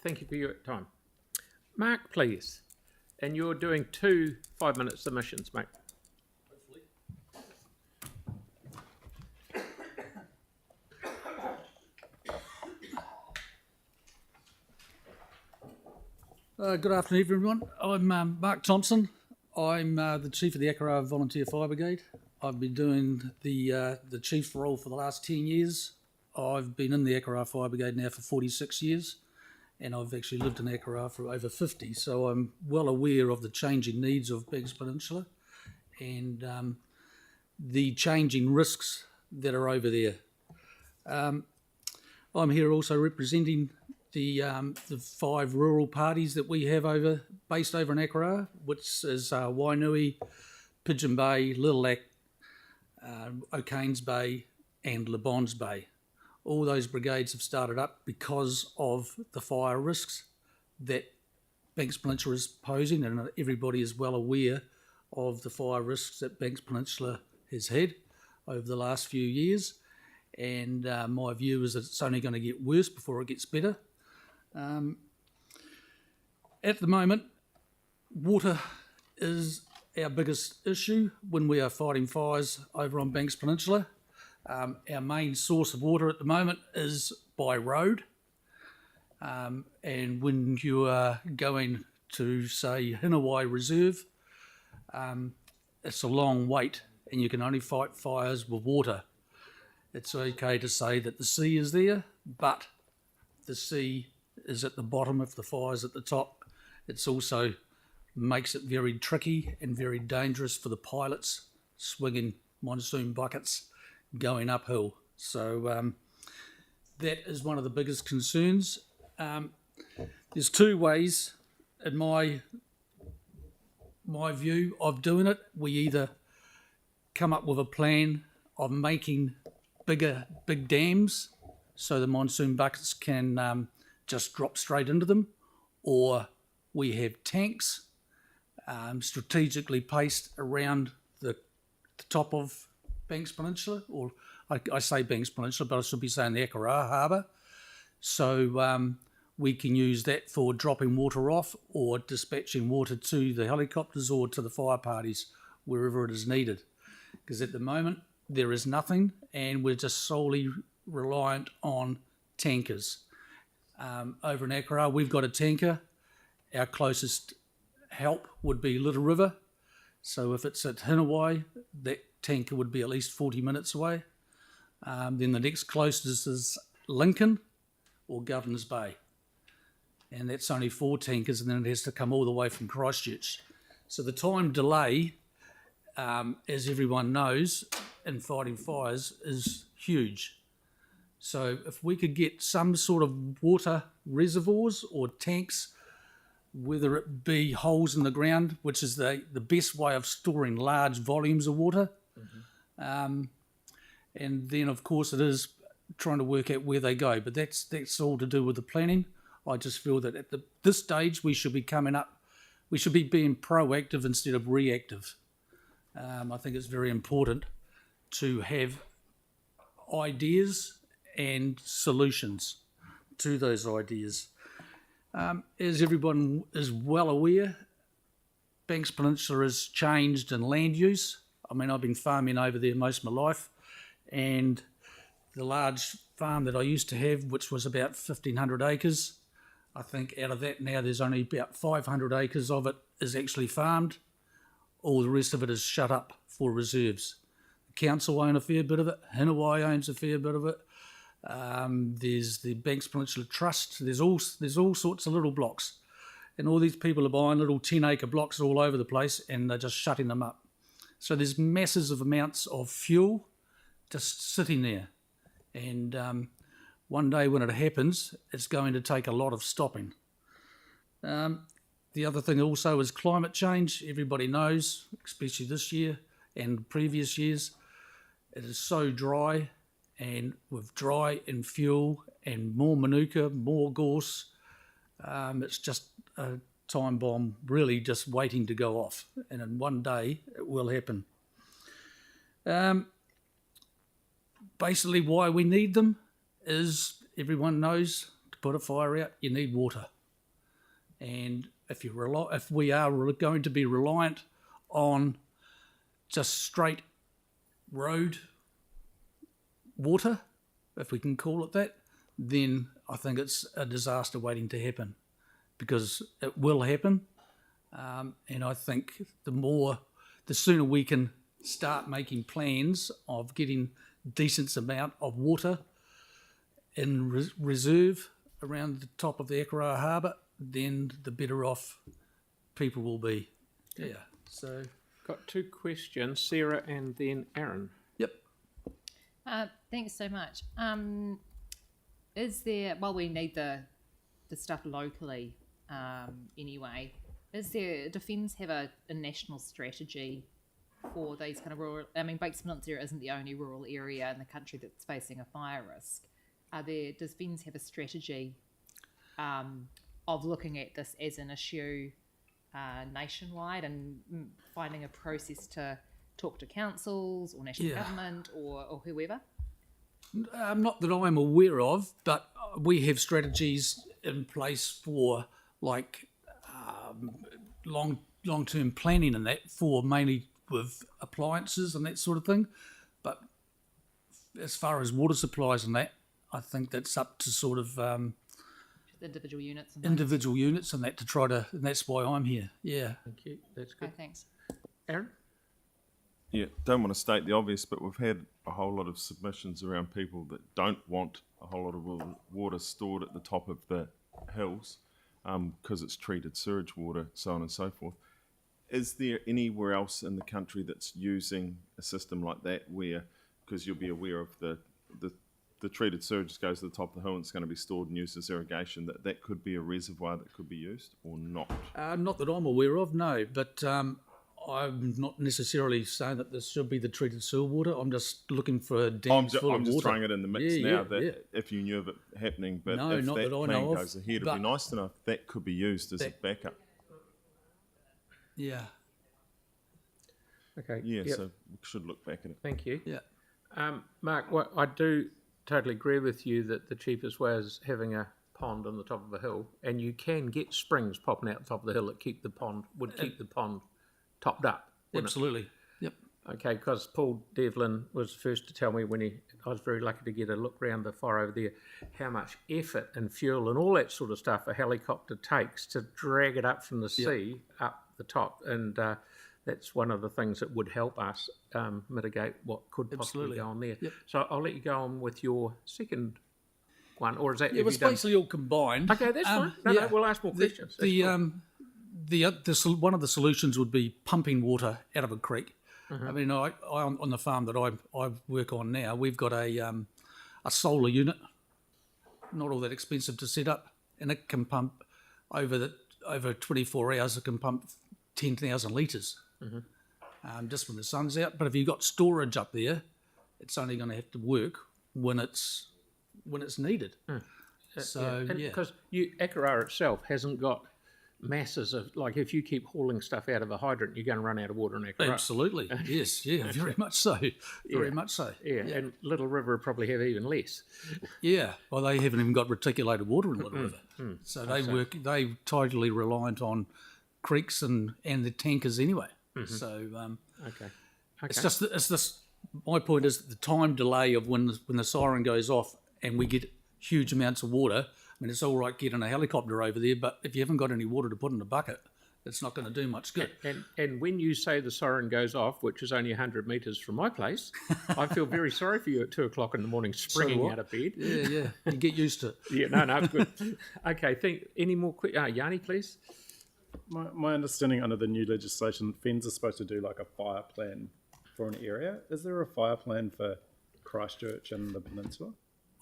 Thank you for your time. Mark, please. And you're doing 2 5-minute submissions, mate. Good afternoon, everyone. I'm Mark Thompson. I'm the Chief of the Akaroa Volunteer Fire Brigade. I've been doing the Chief role for the last 10 years. I've been in the Akaroa Fire Brigade now for 46 years, and I've actually lived in Akaroa for over 50, so I'm well aware of the changing needs of Banks Peninsula and the changing risks that are over there. I'm here also representing the 5 rural parties that we have based over in Akaroa, which is Wainui, Pigeon Bay, Lilac, O'Kane's Bay and Le Bon's Bay. All those brigades have started up because of the fire risks that Banks Peninsula is posing, and everybody is well aware of the fire risks that Banks Peninsula has had over the last few years. And my view is that it's only going to get worse before it gets better. At the moment, water is our biggest issue when we are fighting fires over on Banks Peninsula. Our main source of water at the moment is by road. And when you are going to, say, Hinawai Reserve, it's a long wait and you can only fight fires with water. It's okay to say that the sea is there, but the sea is at the bottom if the fire's at the top. It's also makes it very tricky and very dangerous for the pilots swinging monsoon buckets going uphill. So that is one of the biggest concerns. There's 2 ways, in my view, of doing it. We either come up with a plan of making big dams so the monsoon buckets can just drop straight into them, or we have tanks strategically placed around the top of Banks Peninsula, or I say Banks Peninsula, but I should be saying the Akaroa Harbour. So we can use that for dropping water off or dispatching water to the helicopters or to the fire parties wherever it is needed. Because at the moment there is nothing, and we're just solely reliant on tankers. Over in Akaroa, we've got a tanker. Our closest help would be Little River. So if it's at Hinawai, that tanker would be at least 40 minutes away. Then the next closest is Lincoln or Governor's Bay. And that's only 4 tankers, and then it has to come all the way from Christchurch. So the time delay, as everyone knows, in fighting fires is huge. So if we could get some sort of water reservoirs or tanks, whether it be holes in the ground, which is the best way of storing large volumes of water. And then, of course, it is trying to work out where they go. But that's all to do with the planning. I just feel that at this stage, we should be being proactive instead of reactive. I think it's very important to have ideas and solutions to those ideas. As everyone is well aware, Banks Peninsula has changed in land use. I mean, I've been farming over there most of my life, and the large farm that I used to have, which was about 1,500 acres, I think out of that now there's only about 500 acres of it is actually farmed. All the rest of it is shut up for reserves. The council own a fair bit of it, Hinawai owns a fair bit of it. There's the Banks Peninsula Trust. There's all sorts of little blocks, and all these people are buying little 10-acre blocks all over the place, and they're just shutting them up. So there's massive amounts of fuel just sitting there, and one day when it happens, it's going to take a lot of stopping. The other thing also is climate change. Everybody knows, especially this year and previous years, it is so dry. And with dry and fuel and more manuka, more gorse, it's just a time bomb really just waiting to go off. And in one day, it will happen. Basically, why we need them is, everyone knows, to put a fire out, you need water. And if we are going to be reliant on just straight road water, if we can call it that, then I think it's a disaster waiting to happen, because it will happen. And I think the sooner we can start making plans of getting decent amount of water in reserve around the top of the Akaroa harbour, then the better off people will be. Yeah. So Got two questions, Sarah and then Aaron. yep. Thanks so much. Is there, well, we need the stuff locally anyway, Defence have a national strategy for these kind of rural, I mean, Bakes Peninsula isn't the only rural area in the country that's facing a fire risk. Does Defence have a strategy of looking at this as an issue nationwide and finding a process to talk to councils or national government or whoever? Not that I'm aware of, but we have strategies in place for like long-term planning and that, for mainly with appliances and that sort of thing. But as far as water supplies and that, I think that's up to sort of Individual units. And that to try to, and that's why I'm here. Yeah. Thank you. That's good. Okay, thanks. Aaron? Yeah, don't want to state the obvious, but we've had a whole lot of submissions around people that don't want a whole lot of water stored at the top of the hills because it's treated sewage water, so on and so forth. Is there anywhere else in the country that's using a system like that where, because you'll be aware of the treated sewage goes to the top of the hill and it's going to be stored and used as irrigation, that could be a reservoir that could be used or not? Not that I'm aware of, no, but I'm not necessarily saying that this should be the treated sewer water. I'm just looking for dams full of water. I'm just throwing it in the mix if you knew of it happening, but no, if not that that I plan know of, goes ahead, it'd be nice to know if that could be used as a backup. Yeah. Okay. Yeah, yep. so we should look back at it. Thank you. Yeah. Mark, I do totally agree with you that the cheapest way is having a pond on the top of a hill, and you can get springs popping out the top of the hill that keep the pond topped up. Absolutely. Yep. Okay, because Paul Devlin was the first to tell me I was very lucky to get a look around the fire over there, how much effort and fuel and all that sort of stuff a helicopter takes to drag it up from the sea up the top, and that's one of the things that would help us mitigate what could possibly go on there. Yep. So I'll let you go on with your second one, or is that? Yeah, it was basically all combined. Okay, that's fine. No, we'll ask more questions. One of the solutions would be pumping water out of a creek. I mean, I on the farm that I work on now, we've got a solar unit, not all that expensive to set up, and it can pump over 24 hours. It can pump 10,000 litres just when the sun's out. But if you've got storage up there, it's only going to have to work when it's needed. So because Akaroa itself hasn't got masses of, like, if you keep hauling stuff out of a hydrant, you're going to run out of water in Akaroa. Absolutely, yes, yeah, very much so, very much so. Yeah, and Little River probably have even less. Yeah, well, they haven't even got reticulated water in Little River, so they totally reliant on creeks and the tankers anyway. So Okay. it's just my point is the time delay of when the siren goes off and we get huge amounts of water. I mean, it's all right getting a helicopter over there, but if you haven't got any water to put in a bucket, it's not going to do much good. And when you say the siren goes off, which is only 100 metres from my place, I feel very sorry for you at 2 o'clock in the morning springing out of bed. Yeah, you get used to it. Yeah, no, it's good. Okay, any more Yanni, please? My understanding under the new legislation, FENZ are supposed to do like a fire plan for an area. Is there a fire plan for Christchurch and the Peninsula?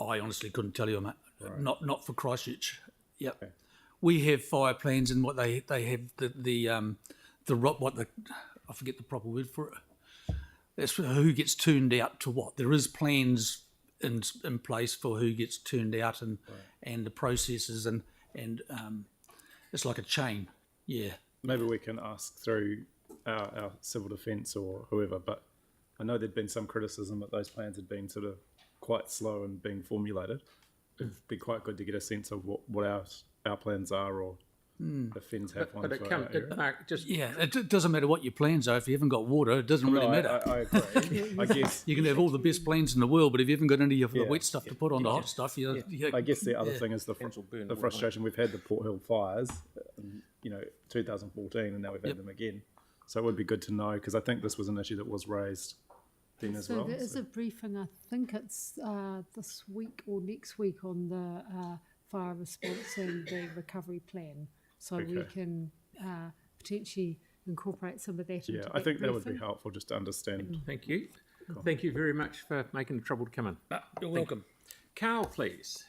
I honestly couldn't tell you, mate. Right. Not for Christchurch. Yep. Okay. We have fire plans, and what they have I forget the proper word for it. That's who gets turned out to what. There is plans in place for who gets turned out and the processes and it's like a chain. Yeah. Maybe we can ask through our civil defence or whoever, but I know there'd been some criticism that those plans had been sort of quite slow in being formulated. It'd be quite good to get a sense of what our plans are, or if Fens have one But it for comes, our area. Mark, just Yeah, it doesn't matter what your plans are. If you haven't got water, it doesn't really No, matter. I agree. I guess You can have all the best plans in the world, but if you haven't got any of the Yeah. wet stuff to put on the hot stuff, I guess the other thing is the will burn the more, frustration we've had the Port Hill fires, 2014, and now we've had them again. So it would be good to know, because I think this was an issue that was raised then as So well. there is a briefing, I think it's this week or next week, on the fire response and the recovery plan. So we Okay. can potentially incorporate some of that into Yeah, that I think that would be briefing. helpful just to understand. thank you. Thank you very much for making the trouble to come in. You're welcome. Carl, please.